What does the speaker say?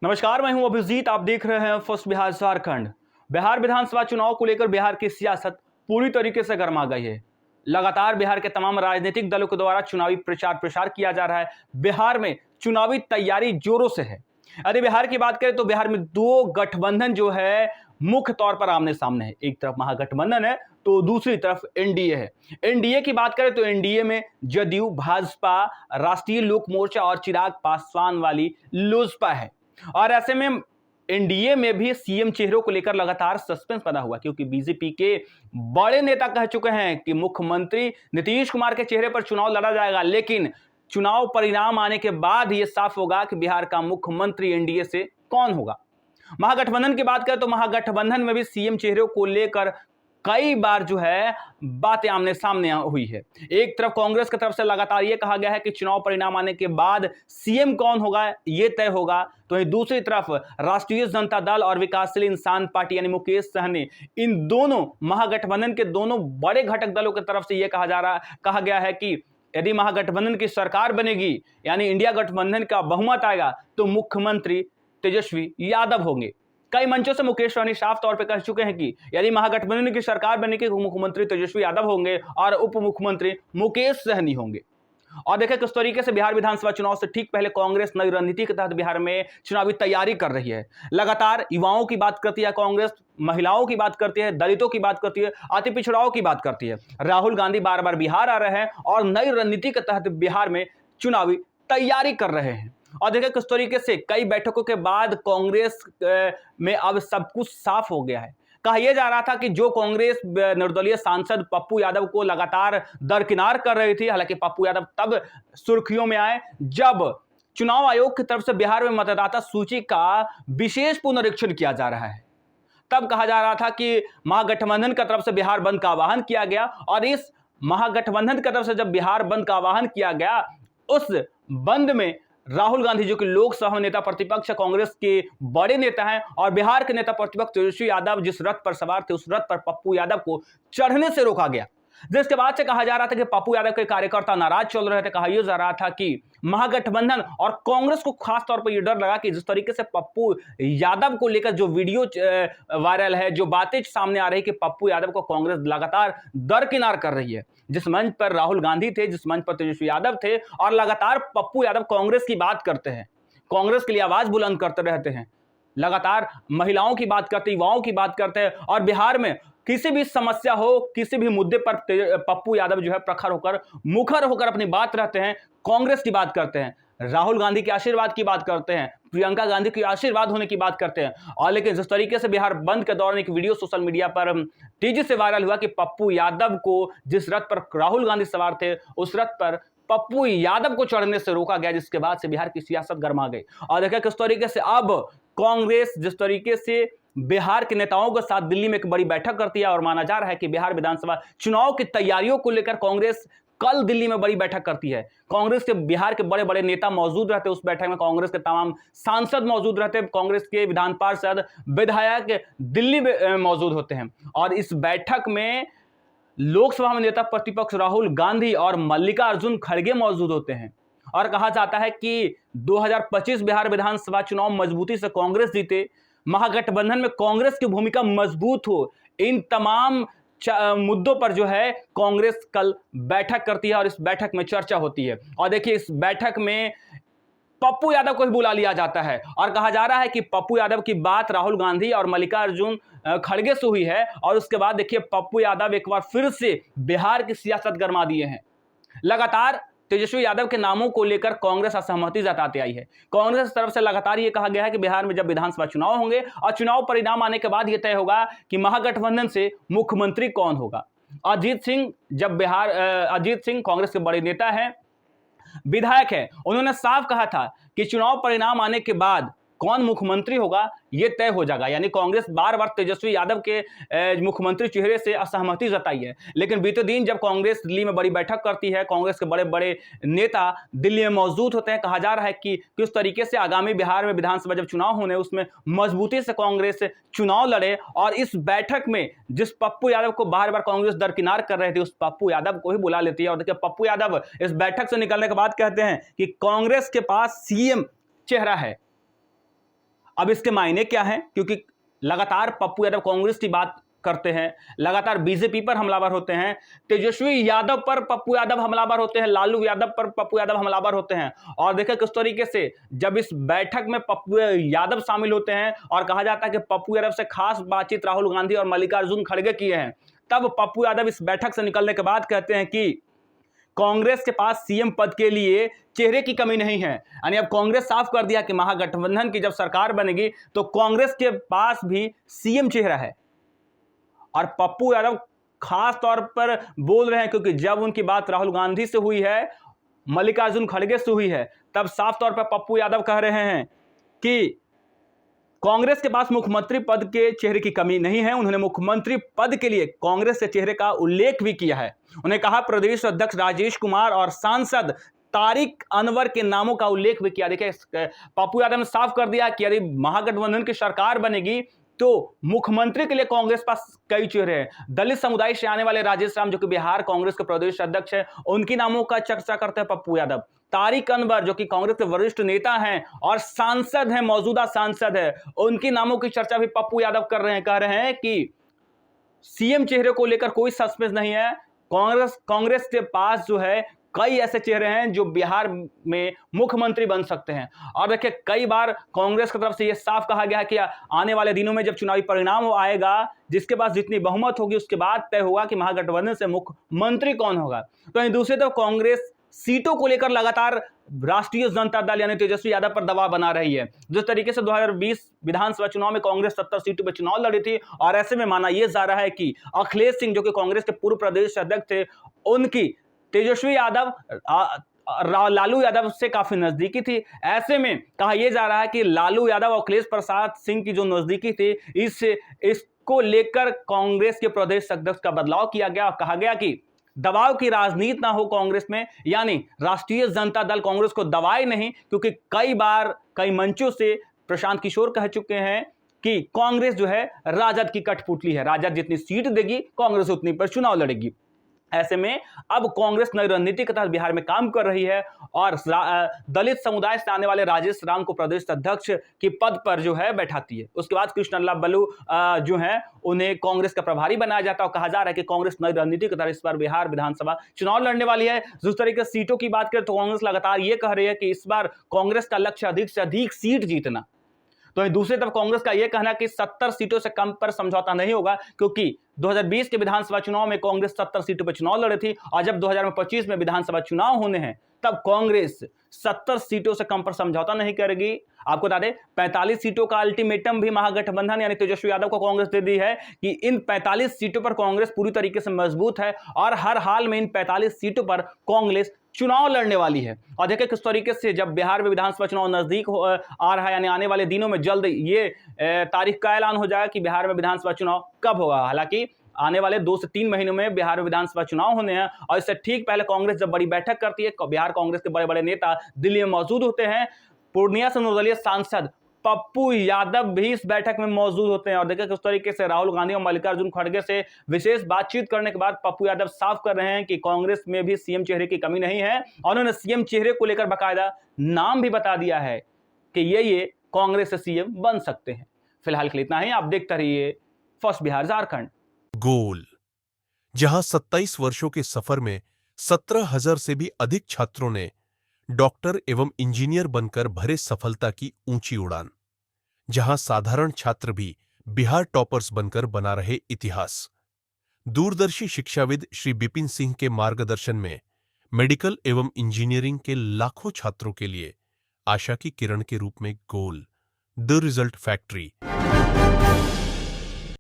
नमस्कार, मैं हूं अभिजीत। आप देख रहे हैं फर्स्ट बिहार झारखंड। बिहार विधानसभा चुनाव को लेकर बिहार की सियासत पूरी तरीके से गर्मा गई है। लगातार बिहार के तमाम राजनीतिक दलों के द्वारा चुनावी प्रचार किया जा रहा है। बिहार में चुनावी तैयारी जोरों से है। यदि बिहार की बात करें तो बिहार में दो गठबंधन जो है मुख्य तौर पर आमने सामने है। एक तरफ महागठबंधन है तो दूसरी तरफ एनडीए है। एनडीए की बात करें तो एनडीए में जदयू, भाजपा, राष्ट्रीय लोक मोर्चा और चिराग पासवान वाली लोजपा है। और ऐसे में एनडीए में भी सीएम चेहरों को लेकर लगातार सस्पेंस बना हुआ, क्योंकि बीजेपी के बड़े नेता कह चुके हैं कि मुख्यमंत्री नीतीश कुमार के चेहरे पर चुनाव लड़ा जाएगा, लेकिन चुनाव परिणाम आने के बाद यह साफ होगा कि बिहार का मुख्यमंत्री एनडीए से कौन होगा। महागठबंधन की बात करें तो महागठबंधन में भी सीएम चेहरों को लेकर कई बार जो है बातें आमने सामने हुई है। एक तरफ कांग्रेस की तरफ से लगातार यह कहा गया है कि चुनाव परिणाम आने के बाद सीएम कौन होगा यह तय होगा, तो वहीं दूसरी तरफ राष्ट्रीय जनता दल और विकासशील इंसान पार्टी यानी मुकेश सहनी, इन दोनों महागठबंधन के दोनों बड़े घटक दलों की तरफ से यह कहा गया है कि यदि महागठबंधन की सरकार बनेगी यानी इंडिया गठबंधन का बहुमत आएगा तो मुख्यमंत्री तेजस्वी यादव होंगे। कई मंचों से मुकेश सहनी साफ तौर पर कह चुके हैं कि यदि महागठबंधन की सरकार बनेगी तो मुख्यमंत्री तेजस्वी यादव होंगे और उप मुख्यमंत्री मुकेश सहनी होंगे। और देखें किस तरीके से बिहार विधानसभा चुनाव से ठीक पहले कांग्रेस नई रणनीति के तहत बिहार में चुनावी तैयारी कर रही है। लगातार युवाओं की बात करती है कांग्रेस, महिलाओं की बात करती है, दलितों की बात करती है, अति पिछड़ाओं की बात करती है। राहुल गांधी बार बार बिहार आ रहे हैं और नई रणनीति के तहत बिहार में चुनावी तैयारी कर रहे हैं। और देखिए किस तरीके से कई बैठकों के बाद कांग्रेस में अब सब कुछ साफ हो गया है। कहा यह जा रहा था कि जो कांग्रेस निर्दलीय सांसद पप्पू यादव को लगातार दरकिनार कर रही थी, हालांकि पप्पू यादव तब सुर्खियों में आए जब चुनाव आयोग की तरफ से बिहार में मतदाता सूची का विशेष पुनरीक्षण किया जा रहा है। तब कहा जा रहा था कि महागठबंधन की तरफ से बिहार बंद का आह्वान किया गया, और इस महागठबंधन की तरफ से जब बिहार बंद का आह्वान किया गया, उस बंद में राहुल गांधी जो कि लोकसभा नेता प्रतिपक्ष कांग्रेस के बड़े नेता हैं और बिहार के नेता प्रतिपक्ष तेजस्वी यादव जिस रथ पर सवार थे उस रथ पर पप्पू यादव को चढ़ने से रोका गया, जिसके बाद से कहा जा रहा था कि पप्पू यादव के कार्यकर्ता नाराज चल रहे थे। कहा यह जा रहा था कि महागठबंधन और कांग्रेस को खास तौर पर यह डर लगा कि जिस तरीके से पप्पू यादव को लेकर जो वीडियो वायरल है, जो बातें सामने आ रही कि पप्पू यादव को कांग्रेस लगातार दरकिनार कर रही है। जिस मंच पर राहुल गांधी थे, जिस मंच पर तेजस्वी यादव थे, और लगातार पप्पू यादव कांग्रेस की बात करते हैं, कांग्रेस के लिए आवाज बुलंद करते रहते हैं, लगातार महिलाओं की बात करते, युवाओं की बात करते हैं, और बिहार में किसी भी समस्या हो, किसी भी मुद्दे पर पप्पू यादव जो है प्रखर होकर, मुखर होकर अपनी बात रहते हैं, कांग्रेस की बात करते हैं, राहुल गांधी के आशीर्वाद की बात करते हैं, प्रियंका गांधी के आशीर्वाद होने की बात करते हैं। और लेकिन जिस तरीके से बिहार बंद के दौरान एक वीडियो सोशल मीडिया पर तेजी से वायरल हुआ कि पप्पू यादव को जिस रथ पर राहुल गांधी सवार थे उस रथ पर पप्पू यादव को चढ़ने से रोका गया, जिसके बाद से बिहार की सियासत गर्मा गई। और देखा किस तरीके से अब कांग्रेस जिस तरीके से बिहार के नेताओं के साथ दिल्ली में एक बड़ी बैठक करती है, और माना जा रहा है कि बिहार विधानसभा चुनाव की तैयारियों को लेकर कांग्रेस कल दिल्ली में बड़ी बैठक करती है। कांग्रेस के बिहार के बड़े बड़े नेता मौजूद रहते, उस बैठक में कांग्रेस के तमाम सांसद मौजूद रहते, कांग्रेस के विधान पार्षद, विधायक दिल्ली में मौजूद होते हैं। और इस बैठक में लोकसभा में नेता प्रतिपक्ष राहुल गांधी और मल्लिकार्जुन खड़गे मौजूद होते हैं। और कहा जाता है कि 2025 बिहार विधानसभा चुनाव मजबूती से कांग्रेस जीते, महागठबंधन में कांग्रेस की भूमिका मजबूत हो, इन तमाम मुद्दों पर जो है कांग्रेस कल बैठक करती है और इस बैठक में चर्चा होती है। और देखिए इस बैठक में पप्पू यादव को भी बुला लिया जाता है, और कहा जा रहा है कि पप्पू यादव की बात राहुल गांधी और मल्लिकार्जुन खड़गे से हुई है। और उसके बाद देखिए पप्पू यादव एक बार फिर से बिहार की सियासत गरमा दिए हैं। लगातार तेजस्वी यादव के नामों को लेकर कांग्रेस असहमति जताते आई है। कांग्रेस की तरफ से लगातार यह कहा गया है कि बिहार में जब विधानसभा चुनाव होंगे और चुनाव परिणाम आने के बाद यह तय होगा कि महागठबंधन से मुख्यमंत्री कौन होगा। अजीत सिंह कांग्रेस के बड़े नेता हैं, विधायक है, उन्होंने साफ कहा था कि चुनाव परिणाम आने के बाद कौन मुख्यमंत्री होगा यह तय हो जाएगा। यानी कांग्रेस बार बार तेजस्वी यादव के मुख्यमंत्री चेहरे से असहमति जताई है, लेकिन बीते दिन जब कांग्रेस दिल्ली में बड़ी बैठक करती है, कांग्रेस के बड़े बड़े नेता दिल्ली में मौजूद होते हैं, कहा जा रहा है कि किस तरीके से आगामी बिहार में विधानसभा जब चुनाव होने उसमें मजबूती से कांग्रेस चुनाव लड़े। और इस बैठक में जिस पप्पू यादव को बार बार कांग्रेस दरकिनार कर रहे थे उस पप्पू यादव को ही बुला लेती है। और देखिए पप्पू यादव इस बैठक से निकलने के बाद कहते हैं कि कांग्रेस के पास सीएम चेहरा है, अब इसके मायने क्या हैं? क्योंकि लगातार पप्पू यादव कांग्रेस की बात करते हैं, लगातार बीजेपी पर हमलावर होते हैं, तेजस्वी यादव पर पप्पू यादव हमलावर होते हैं, लालू यादव पर पप्पू यादव हमलावर होते हैं। और देखिए किस तरीके से जब इस बैठक में पप्पू यादव शामिल होते हैं और कहा जाता है कि पप्पू यादव से खास बातचीत राहुल गांधी और मल्लिकार्जुन खड़गे किए हैं, तब पप्पू यादव इस बैठक से निकलने के बाद कहते हैं कि कांग्रेस के पास सीएम पद के लिए चेहरे की कमी नहीं है। यानी अब कांग्रेस साफ कर दिया कि महागठबंधन की जब सरकार बनेगी तो कांग्रेस के पास भी सीएम चेहरा है। और पप्पू यादव खास तौर पर बोल रहे हैं क्योंकि जब उनकी बात राहुल गांधी से हुई है, मल्लिकार्जुन खड़गे से हुई है, तब साफ तौर पर पप्पू यादव कह रहे हैं कि कांग्रेस के पास मुख्यमंत्री पद के चेहरे की कमी नहीं है। उन्होंने मुख्यमंत्री पद के लिए कांग्रेस के चेहरे का उल्लेख भी किया है। उन्होंने कहा प्रदेश अध्यक्ष राजेश कुमार और सांसद तारिक अनवर के नामों का उल्लेख भी किया। देखिए पप्पू यादव ने साफ कर दिया कि यदि महागठबंधन की सरकार बनेगी तो मुख्यमंत्री के लिए कांग्रेस पास कई चेहरे हैं। दलित समुदाय से आने वाले राजेश राम जो कि बिहार कांग्रेस के प्रदेश अध्यक्ष है, उनकी नामों का चर्चा करते हैं पप्पू यादव। तारिक अनवर जो कि कांग्रेस के वरिष्ठ नेता हैं और सांसद हैं, मौजूदा सांसद है, उनकी नामों की चर्चा भी पप्पू यादव कर रहे हैं। कह रहे हैं कि सीएम चेहरे को लेकर कोई सस्पेंस नहीं है। कांग्रेस के पास जो है कई ऐसे चेहरे हैं जो बिहार में मुख्यमंत्री बन सकते हैं। और देखिए कई बार कांग्रेस की तरफ से यह साफ कहा गया है कि आने वाले दिनों में जब चुनावी परिणाम आएगा, जिसके पास जितनी बहुमत होगी उसके बाद तय होगा कि महागठबंधन से मुख्यमंत्री कौन होगा। तो दूसरी तरफ कांग्रेस सीटों को लेकर लगातार राष्ट्रीय जनता दल यानी तेजस्वी यादव पर दबाव बना रही है। जिस तरीके से 2020 विधानसभा चुनाव में कांग्रेस 70 सीटों पर चुनाव लड़ी थी और ऐसे में माना यह जा रहा है कि अखिलेश सिंह जो कि कांग्रेस के पूर्व प्रदेश अध्यक्ष थे, उनकी तेजस्वी यादव लालू यादव से काफी नजदीकी थी। ऐसे में कहा यह जा रहा है कि लालू यादव और अखिलेश प्रसाद सिंह की जो नजदीकी थी, इसको लेकर कांग्रेस के प्रदेश अध्यक्ष का बदलाव किया गया और कहा गया कि दबाव की राजनीति ना हो कांग्रेस में, यानी राष्ट्रीय जनता दल कांग्रेस को दबाए नहीं। क्योंकि कई बार कई मंचों से प्रशांत किशोर कह चुके हैं कि कांग्रेस जो है राजद की कठपुतली है, राजद जितनी सीट देगी कांग्रेस उतनी पर चुनाव लड़ेगी। ऐसे में अब कांग्रेस नई रणनीति के तहत बिहार में काम कर रही है और दलित समुदाय से आने वाले राजेश राम को प्रदेश अध्यक्ष के पद पर जो है बैठाती है। उसके बाद कृष्णलल्ला बल्लू जो है उन्हें कांग्रेस का प्रभारी बनाया जाता है और कहा जा रहा है कि कांग्रेस नई रणनीति के तहत इस बार बिहार विधानसभा चुनाव लड़ने वाली है। जिस तरीके से सीटों की बात करें तो कांग्रेस लगातार यह कह रही है कि इस बार कांग्रेस का लक्ष्य अधिक से अधिक सीट जीतना। तो दूसरी तरफ कांग्रेस का यह कहना है कि 70 सीटों से कम पर समझौता नहीं होगा, क्योंकि 2020 के विधानसभा चुनाव में कांग्रेस 70 सीटों पर चुनाव लड़ी थी और जब 2025 में विधानसभा चुनाव होने हैं तब कांग्रेस 70 सीटों से कम पर समझौता नहीं करेगी। आपको बता दें 45 सीटों का अल्टीमेटम भी महागठबंधन यानी तेजस्वी यादव को कांग्रेस दे दी है कि इन 45 सीटों पर कांग्रेस पूरी तरीके से मजबूत है और हर हाल में इन 45 सीटों पर कांग्रेस चुनाव लड़ने वाली है। और देखिए किस तरीके से जब बिहार में विधानसभा चुनाव नजदीक आ रहा है, यानी आने वाले दिनों में जल्द ये तारीख का ऐलान हो जाएगा कि बिहार में विधानसभा चुनाव कब होगा। हालांकि आने वाले 2 से 3 महीनों में बिहार में विधानसभा चुनाव होने हैं और इससे ठीक पहले कांग्रेस जब बड़ी बैठक करती है, बिहार कांग्रेस के बड़े बड़े नेता दिल्ली में मौजूद होते हैं। पूर्णिया से निर्दलीय सांसद पप्पू यादव भी इस बैठक में मौजूद होते हैं। और देखिए किस तरीके से राहुल गांधी और मल्लिकार्जुन खड़गे से विशेष बातचीत करने के बाद पप्पू यादव साफ कर रहे हैं कि कांग्रेस में भी सीएम चेहरे की कमी नहीं है और उन्होंने सीएम चेहरे को लेकर बाकायदा नाम भी बता दिया है कि ये कांग्रेस से सीएम बन सकते हैं। फिलहाल के लिए इतना ही। आप देखते रहिए फर्स्ट बिहार झारखंड। गोल, जहां 27 वर्षों के सफर में 17,000 से भी अधिक छात्रों ने डॉक्टर एवं इंजीनियर बनकर भरे सफलता की ऊंची उड़ान, जहां साधारण छात्र भी बिहार टॉपर्स बनकर बना रहे इतिहास। दूरदर्शी शिक्षाविद श्री बिपिन सिंह के मार्गदर्शन में मेडिकल एवं इंजीनियरिंग के लाखों छात्रों के लिए आशा की किरण के रूप में गोल, द रिजल्ट फैक्ट्री।